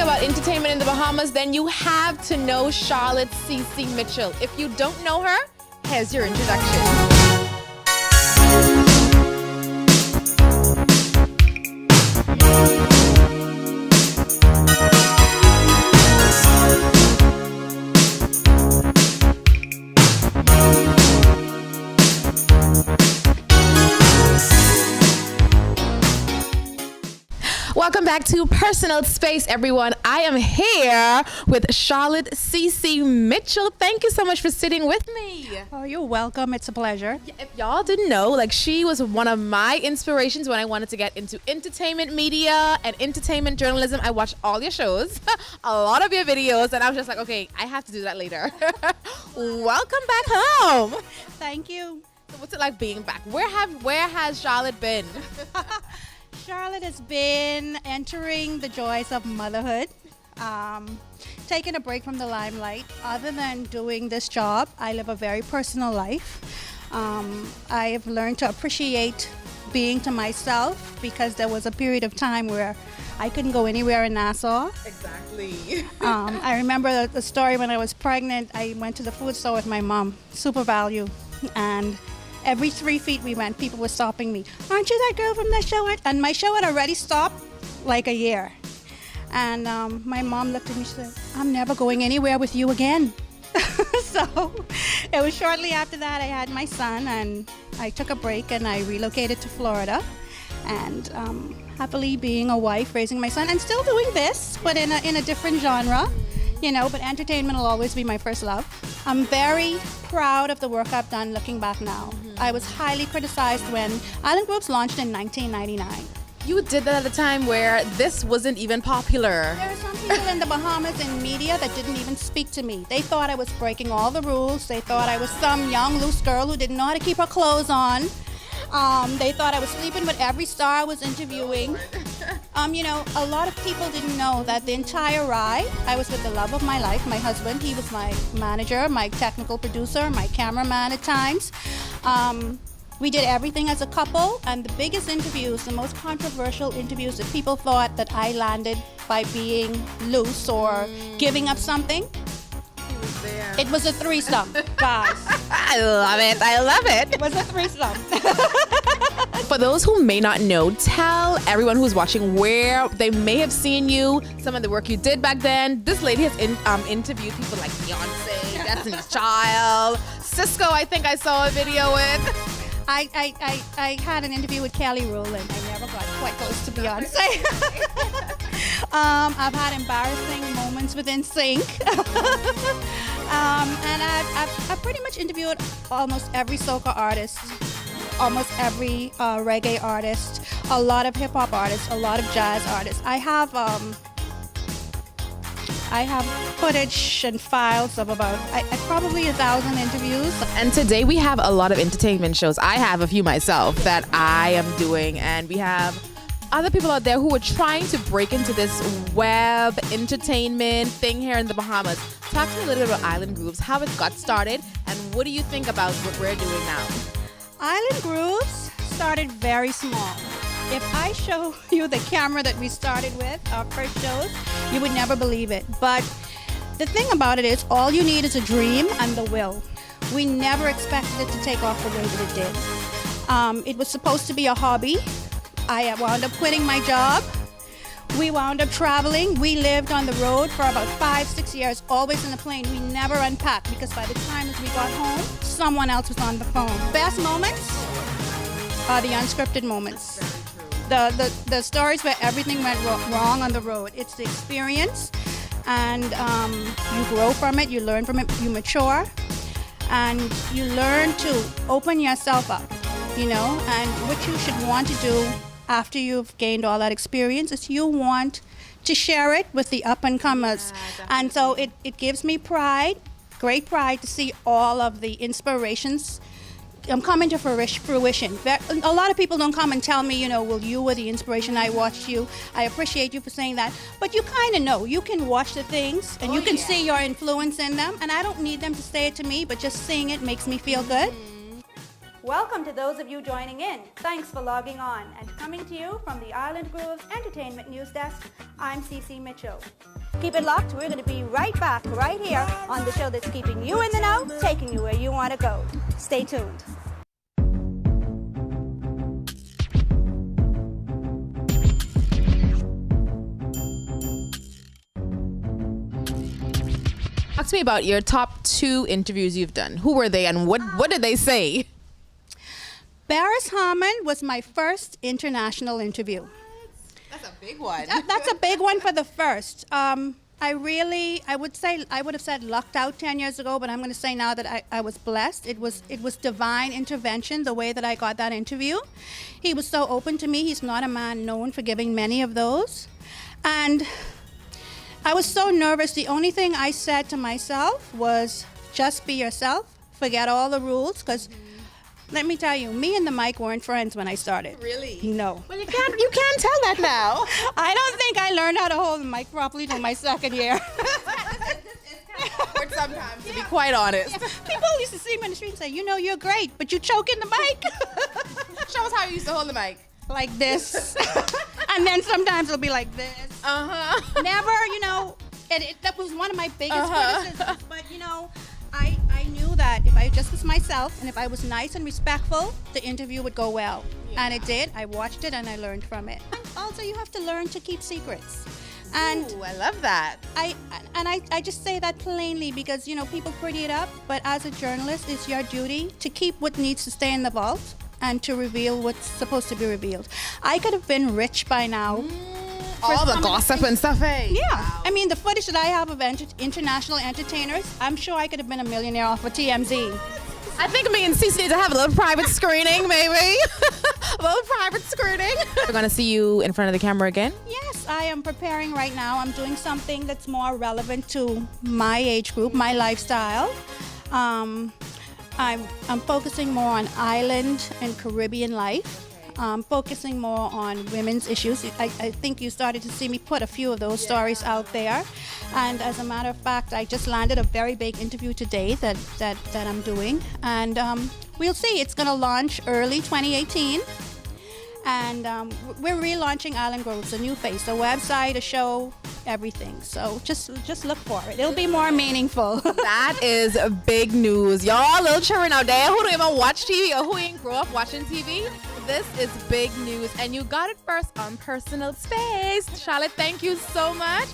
anything about entertainment in the Bahamas, then you have to know Charlotte CeCe Mitchell. If you don't know her, here's your introduction. Welcome back to Personal Space, everyone. I am here with Charlotte CeCe Mitchell. Thank you so much for sitting with me. Oh, you're welcome. It's a pleasure. If y'all didn't know, she was one of my inspirations when I wanted to get into entertainment media and entertainment journalism. I watched all your shows, a lot of your videos, and I was just like, okay, I have to do that later. Welcome back home. Thank you. So what's it like being back? Where has Charlotte been? Charlotte has been entering the joys of motherhood, taking a break from the limelight. Other than doing this job, I live a very personal life. I have learned to appreciate being to myself because there was a period of time where I couldn't go anywhere in Nassau. Exactly. I remember the story when I was pregnant. I went to the food store with my mom, Super Value, and every 3 feet we went, people were stopping me. Aren't you that girl from that show? And my show had already stopped like a year. And my mom looked at me and said, I'm never going anywhere with you again. So it was shortly after that I had my son, and I took a break and I relocated to Florida. And happily being a wife, raising my son, and still doing this, but in a different genre. You know, but entertainment will always be my first love. I'm very proud of the work I've done looking back now. I was highly criticized when Island Groups launched in 1999. You did that at a time where this wasn't even popular. There are some people in the Bahamas in media that didn't even speak to me. They thought I was breaking all the rules. They thought I was some young, loose girl who didn't know how to keep her clothes on. They thought I was sleeping with every star I was interviewing. You know, a lot of people didn't know that the entire ride, I was with the love of my life, my husband. He was my manager, my technical producer, my cameraman at times. We did everything as a couple, and the biggest interviews, the most controversial interviews that people thought that I landed by being loose or giving up something. It was a threesome, guys. I love it. I love it. It was a threesome. For those who may not know, tell everyone who's watching where they may have seen you, some of the work you did back then. This lady has interviewed people like Beyonce, Destiny's Child, Cisco, I think I saw a video with. I had an interview with Kelly Rowland. I never got quite close to Beyonce. I've had embarrassing moments with NSYNC. And I've pretty much interviewed almost every soca artist, almost every reggae artist, a lot of hip hop artists, a lot of jazz artists. I have footage and files of about probably 1,000 interviews. And today we have a lot of entertainment shows. I have a few myself that I am doing, and we have other people out there who are trying to break into this web entertainment thing here in the Bahamas. Talk to me a little bit about Island Grooves, how it got started, and what do you think about what we're doing now? Island Grooves started very small. If I show you the camera that we started with, our first shows, you would never believe it. But the thing about it is, all you need is a dream and the will. We never expected it to take off the way that it did. It was supposed to be a hobby. I wound up quitting my job. We wound up traveling. We lived on the road for about 5-6 years, always in the plane. We never unpacked because by the time we got home, someone else was on the phone. Best moments are the unscripted moments. The stories where everything went wrong on the road. It's the experience, and you grow from it, you learn from it, you mature, and you learn to open yourself up, you know, and what you should want to do after you've gained all that experience is you want to share it with the up-and-comers. And so it gives me pride, great pride, to see all of the inspirations coming to fruition. A lot of people don't come and tell me, you know, well, you were the inspiration, I watched you. I appreciate you for saying that. But you kind of know. You can watch the things and you can see your influence in them. And I don't need them to say it to me, but just seeing it makes me feel good. Welcome to those of you joining in. Thanks for logging on. And coming to you from the Island Grooves Entertainment News Desk, I'm CeCe Mitchell. Keep it locked. We're going to be right back, right here on the show that's keeping you in the know, taking you where you want to go. Stay tuned. Talk to me about your top 2 interviews you've done. Who were they and what did they say? Barris Harmon was my first international interview. That's a big one. That's a big one for the first. I would have said lucked out 10 years ago, but I'm going to say now that I was blessed. It was divine intervention, the way that I got that interview. He was so open to me. He's not a man known for giving many of those. And I was so nervous. The only thing I said to myself was just be yourself, forget all the rules, because let me tell you, me and the mic weren't friends when I started. Really? No. Well, you can't tell that now. I don't think I learned how to hold the mic properly till my second year. It's kind of awkward sometimes, to be quite honest. Yeah. People used to see me in the street and say, you know, you're great, but you choke in the mic. Show us how you used to hold the mic. Like this. And then sometimes it'll be like this. Uh-huh. Never, that was one of my biggest criticisms. But, I knew that if I just was myself and if I was nice and respectful, the interview would go well. Yeah. And it did. I watched it and I learned from it. And also, you have to learn to keep secrets. And ooh, I love that. I just say that plainly because, people pretty it up. But as a journalist, it's your duty to keep what needs to stay in the vault and to reveal what's supposed to be revealed. I could have been rich by now. All the gossip and stuff, eh? Yeah. Wow. I mean, the footage that I have of international entertainers, I'm sure I could have been a millionaire off of TMZ. I think me and CeCe need to have a little private screening, maybe. A little private screening. We're going to see you in front of the camera again? Yes, I am preparing right now. I'm doing something that's more relevant to my age group, my lifestyle. I'm focusing more on island and Caribbean life. Focusing more on women's issues. I think you started to see me put a few of those stories out there. And as a matter of fact, I just landed a very big interview today that I'm doing. And we'll see. It's going to launch early 2018. And we're relaunching Island Grooves, a new face, a website, a show, everything. So just look for it. It'll be more meaningful. That is big news. Y'all, little children out there who don't even watch TV or who ain't grow up watching TV, this is big news. And you got it first on Personal Space. Charlotte, thank you so much.